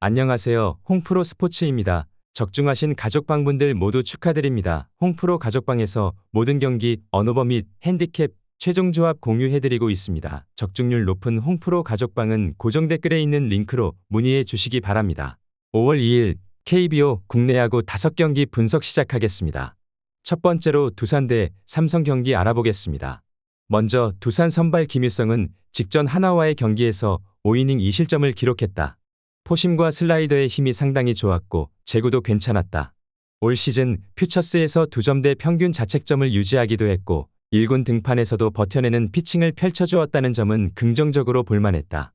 안녕하세요. 홍프로 스포츠입니다. 적중하신 가족방분들 모두 축하드립니다. 홍프로 가족방에서 모든 경기, 언오버 및 핸디캡, 최종 조합 공유해드리고 있습니다. 적중률 높은 홍프로 가족방은 고정 댓글에 있는 링크로 문의해 주시기 바랍니다. 5월 2일 KBO 국내 야구 5경기 분석 시작하겠습니다. 첫 번째로 두산 대 삼성 경기 알아보겠습니다. 먼저 두산 선발 김유성은 직전 하나와의 경기에서 5이닝 2실점을 기록했다. 포심과 슬라이더의 힘이 상당히 좋았고 제구도 괜찮았다. 올 시즌 퓨처스에서 2점대 평균 자책점을 유지하기도 했고 1군 등판에서도 버텨내는 피칭을 펼쳐주었다는 점은 긍정적으로 볼만했다.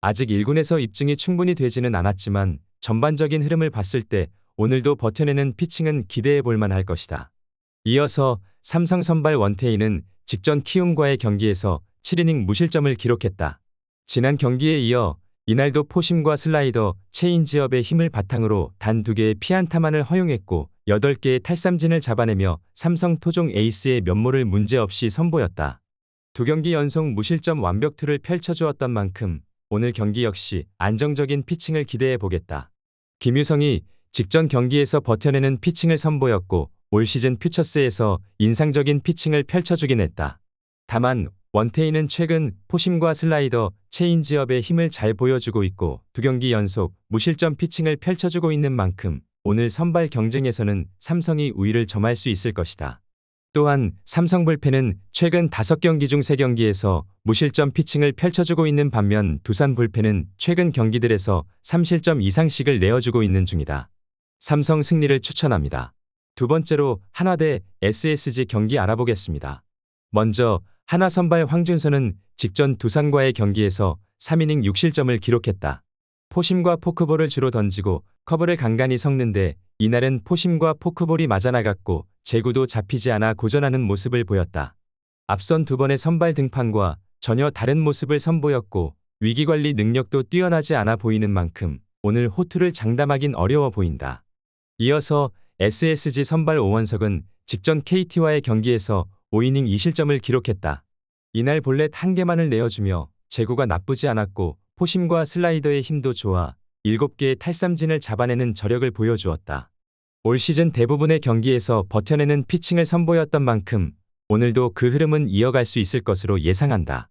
아직 1군에서 입증이 충분히 되지는 않았지만 전반적인 흐름을 봤을 때 오늘도 버텨내는 피칭은 기대해 볼만할 것이다. 이어서 삼성 선발 원태인은 직전 키움과의 경기에서 7이닝 무실점을 기록했다. 지난 경기에 이어 이날도 포심과 슬라이더, 체인지업의 힘을 바탕으로 단 2개의 피안타만을 허용했고 8개의 탈삼진을 잡아내며 삼성 토종 에이스의 면모를 문제없이 선보였다. 2경기 연속 무실점 완벽투를 펼쳐주었던 만큼 오늘 경기 역시 안정적인 피칭을 기대해 보겠다. 김유성이 직전 경기에서 버텨내는 피칭을 선보였고 올 시즌 퓨처스에서 인상적인 피칭을 펼쳐주긴 했다. 다만 원태인은 최근 포심과 슬라이더, 체인지업의 힘을 잘 보여주고 있고 2경기 연속 무실점 피칭을 펼쳐주고 있는 만큼 오늘 선발 경쟁에서는 삼성이 우위를 점할 수 있을 것이다. 또한 삼성 불펜은 최근 5경기 중 3경기에서 무실점 피칭을 펼쳐주고 있는 반면 두산 불펜은 최근 경기들에서 3실점 이상씩을 내어주고 있는 중이다. 삼성 승리를 추천합니다. 두 번째로 한화 대 SSG 경기 알아보겠습니다. 먼저 한화 선발 황준서는 직전 두산과의 경기에서 3이닝 6실점을 기록했다. 포심과 포크볼을 주로 던지고 커브를 간간히 섞는데 이날은 포심과 포크볼이 맞아나갔고 제구도 잡히지 않아 고전하는 모습을 보였다. 앞선 2번의 선발 등판과 전혀 다른 모습을 선보였고 위기관리 능력도 뛰어나지 않아 보이는 만큼 오늘 호투를 장담하긴 어려워 보인다. 이어서 SSG 선발 오원석은 직전 KT와의 경기에서 5이닝 2실점을 기록했다. 이날 볼넷 1개만을 내어주며 제구가 나쁘지 않았고 포심과 슬라이더의 힘도 좋아 7개의 탈삼진을 잡아내는 저력을 보여주었다. 올 시즌 대부분의 경기에서 버텨내는 피칭을 선보였던 만큼 오늘도 그 흐름은 이어갈 수 있을 것으로 예상한다.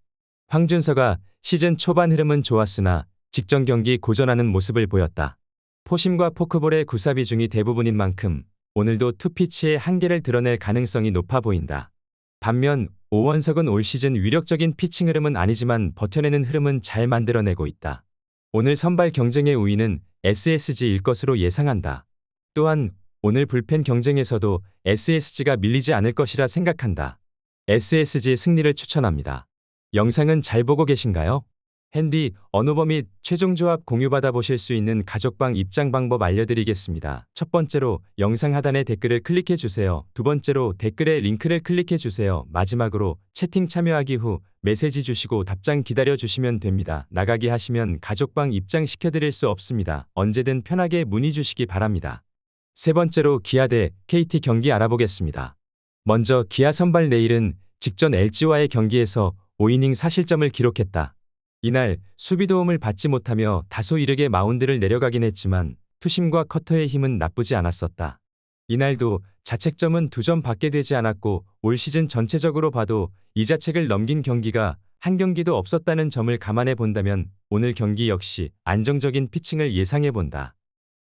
황준서가 시즌 초반 흐름은 좋았으나 직전 경기 고전하는 모습을 보였다. 포심과 포크볼의 구사 비중이 대부분인 만큼 오늘도 투피치의 한계를 드러낼 가능성이 높아 보인다. 반면 오원석은 올 시즌 위력적인 피칭 흐름은 아니지만 버텨내는 흐름은 잘 만들어내고 있다. 오늘 선발 경쟁의 우위는 SSG일 것으로 예상한다. 또한 오늘 불펜 경쟁에서도 SSG가 밀리지 않을 것이라 생각한다. SSG 승리를 추천합니다. 영상은 잘 보고 계신가요? 핸디, 언오버 및 최종 조합 공유받아 보실 수 있는 가족방 입장 방법 알려드리겠습니다. 첫 번째로 영상 하단에 댓글을 클릭해 주세요. 두 번째로 댓글에 링크를 클릭해 주세요. 마지막으로 채팅 참여하기 후 메시지 주시고 답장 기다려 주시면 됩니다. 나가기 하시면 가족방 입장 시켜드릴 수 없습니다. 언제든 편하게 문의 주시기 바랍니다. 세 번째로 기아 대 KT 경기 알아보겠습니다. 먼저 기아 선발 내일은 직전 LG와의 경기에서 5이닝 4실점을 기록했다. 이날 수비 도움을 받지 못하며 다소 이르게 마운드를 내려가긴 했지만 투심과 커터의 힘은 나쁘지 않았었다. 이날도 자책점은 2점 받게 되지 않았고 올 시즌 전체적으로 봐도 이 자책을 넘긴 경기가 한 경기도 없었다는 점을 감안해 본다면 오늘 경기 역시 안정적인 피칭을 예상해 본다.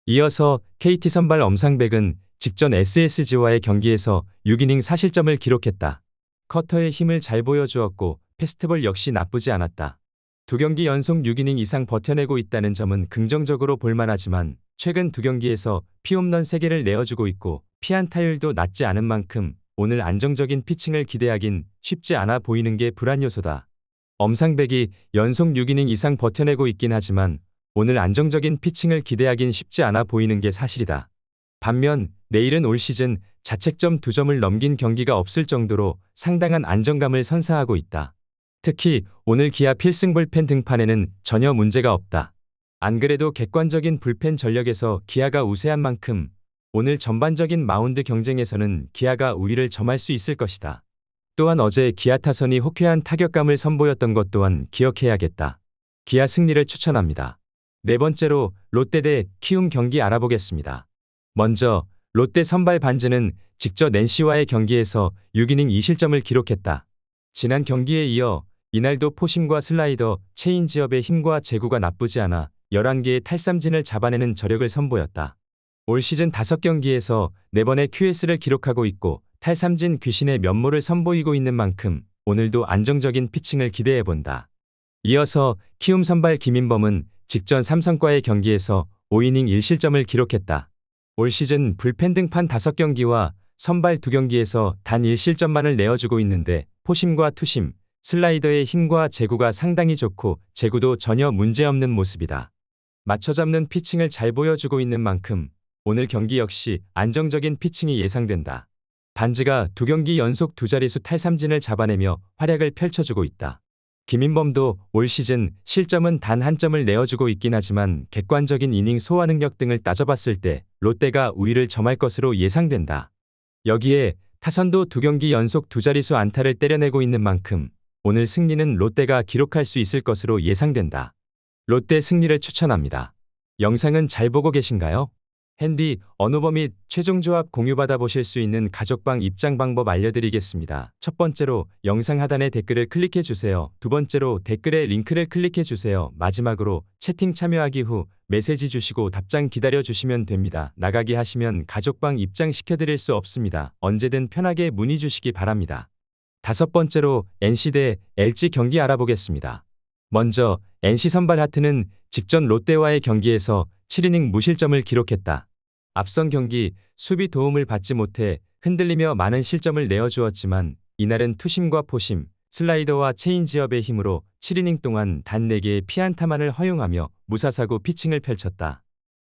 이어서 KT 선발 엄상백은 직전 SSG와의 경기에서 6이닝 4실점을 기록했다. 커터의 힘을 잘 보여주었고 패스트볼 역시 나쁘지 않았다. 2경기 연속 6이닝 이상 버텨내고 있다는 점은 긍정적으로 볼만하지만 최근 2경기에서 피홈런 3개를 내어주고 있고 피안타율도 낮지 않은 만큼 오늘 안정적인 피칭을 기대하긴 쉽지 않아 보이는 게 불안 요소다. 엄상백이 연속 6이닝 이상 버텨내고 있긴 하지만 오늘 안정적인 피칭을 기대하긴 쉽지 않아 보이는 게 사실이다. 반면 내일은 올 시즌 자책점 2점을 넘긴 경기가 없을 정도로 상당한 안정감을 선사하고 있다. 특히 오늘 기아 필승 불펜 등판에는 전혀 문제가 없다. 안 그래도 객관적인 불펜 전력에서 기아가 우세한 만큼 오늘 전반적인 마운드 경쟁에서는 기아가 우위를 점할 수 있을 것이다. 또한 어제 기아 타선이 호쾌한 타격감을 선보였던 것 또한 기억해야겠다. 기아 승리를 추천합니다. 네 번째로 롯데 대 키움 경기 알아보겠습니다. 먼저 롯데 선발 반즈는 직접 NC와의 경기에서 6이닝 2실점을 기록했다. 지난 경기에 이어 이날도 포심과 슬라이더, 체인지업의 힘과 제구가 나쁘지 않아 11개의 탈삼진을 잡아내는 저력을 선보였다. 올 시즌 5경기에서 4번의 QS를 기록하고 있고 탈삼진 귀신의 면모를 선보이고 있는 만큼 오늘도 안정적인 피칭을 기대해본다. 이어서 키움 선발 김인범은 직전 삼성과의 경기에서 5이닝 1실점을 기록했다. 올 시즌 불펜 등판 5경기와 선발 2경기에서 단 1실점만을 내어주고 있는데 포심과 투심, 슬라이더의 힘과 제구가 상당히 좋고 제구도 전혀 문제없는 모습이다. 맞춰잡는 피칭을 잘 보여주고 있는 만큼 오늘 경기 역시 안정적인 피칭이 예상된다. 반즈가 2경기 연속 2자릿수 탈삼진을 잡아내며 활약을 펼쳐주고 있다. 김인범도 올 시즌 실점은 단 1점을 내어주고 있긴 하지만 객관적인 이닝 소화 능력 등을 따져봤을 때 롯데가 우위를 점할 것으로 예상된다. 여기에 타선도 2경기 연속 2자릿수 안타를 때려내고 있는 만큼 오늘 승리는 롯데가 기록할 수 있을 것으로 예상된다. 롯데 승리를 추천합니다. 영상은 잘 보고 계신가요? 핸디, 언어버 및 최종 조합 공유받아 보실 수 있는 가족방 입장 방법 알려드리겠습니다. 첫 번째로 영상 하단에 댓글을 클릭해 주세요. 두 번째로 댓글에 링크를 클릭해 주세요. 마지막으로 채팅 참여하기 후 메시지 주시고 답장 기다려 주시면 됩니다. 나가기 하시면 가족방 입장 시켜드릴 수 없습니다. 언제든 편하게 문의 주시기 바랍니다. 다섯 번째로 NC 대 LG 경기 알아보겠습니다. 먼저 NC 선발 하트는 직전 롯데와의 경기에서 7이닝 무실점을 기록했다. 앞선 경기 수비 도움을 받지 못해 흔들리며 많은 실점을 내어주었지만 이날은 투심과 포심, 슬라이더와 체인지업의 힘으로 7이닝 동안 단 4개의 피안타만을 허용하며 무사사구 피칭을 펼쳤다.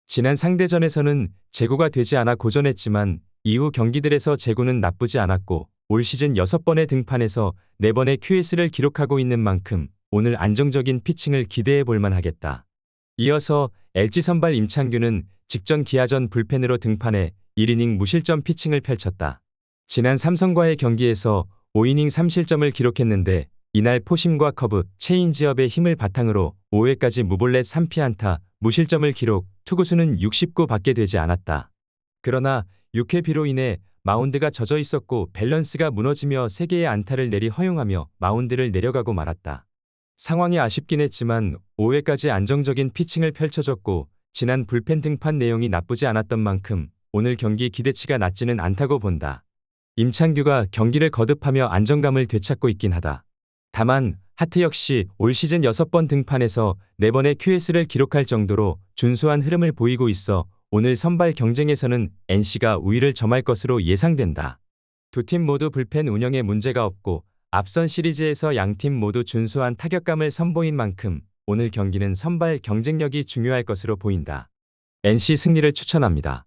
지난 상대전에서는 제구가 되지 않아 고전했지만 이후 경기들에서 제구는 나쁘지 않았고 올 시즌 6번의 등판에서 4번의 QS를 기록하고 있는 만큼 오늘 안정적인 피칭을 기대해 볼 만하겠다. 이어서 LG 선발 임창규는 직전 기아전 불펜으로 등판해 1이닝 무실점 피칭을 펼쳤다. 지난 삼성과의 경기에서 5이닝 3실점을 기록했는데 이날 포심과 커브, 체인지업의 힘을 바탕으로 5회까지 무볼넷 3피안타, 무실점을 기록, 투구수는 69밖에 되지 않았다. 그러나 6회 비로 인해 마운드가 젖어 있었고 밸런스가 무너지며 3개의 안타를 내리 허용하며 마운드를 내려가고 말았다. 상황이 아쉽긴 했지만 5회까지 안정적인 피칭을 펼쳐줬고 지난 불펜 등판 내용이 나쁘지 않았던 만큼 오늘 경기 기대치가 낮지는 않다고 본다. 임창규가 경기를 거듭하며 안정감을 되찾고 있긴 하다. 다만 하트 역시 올 시즌 6번 등판에서 4번의 QS를 기록할 정도로 준수한 흐름을 보이고 있어 오늘 선발 경쟁에서는 NC가 우위를 점할 것으로 예상된다. 두 팀 모두 불펜 운영에 문제가 없고 앞선 시리즈에서 양팀 모두 준수한 타격감을 선보인 만큼 오늘 경기는 선발 경쟁력이 중요할 것으로 보인다. NC 승리를 추천합니다.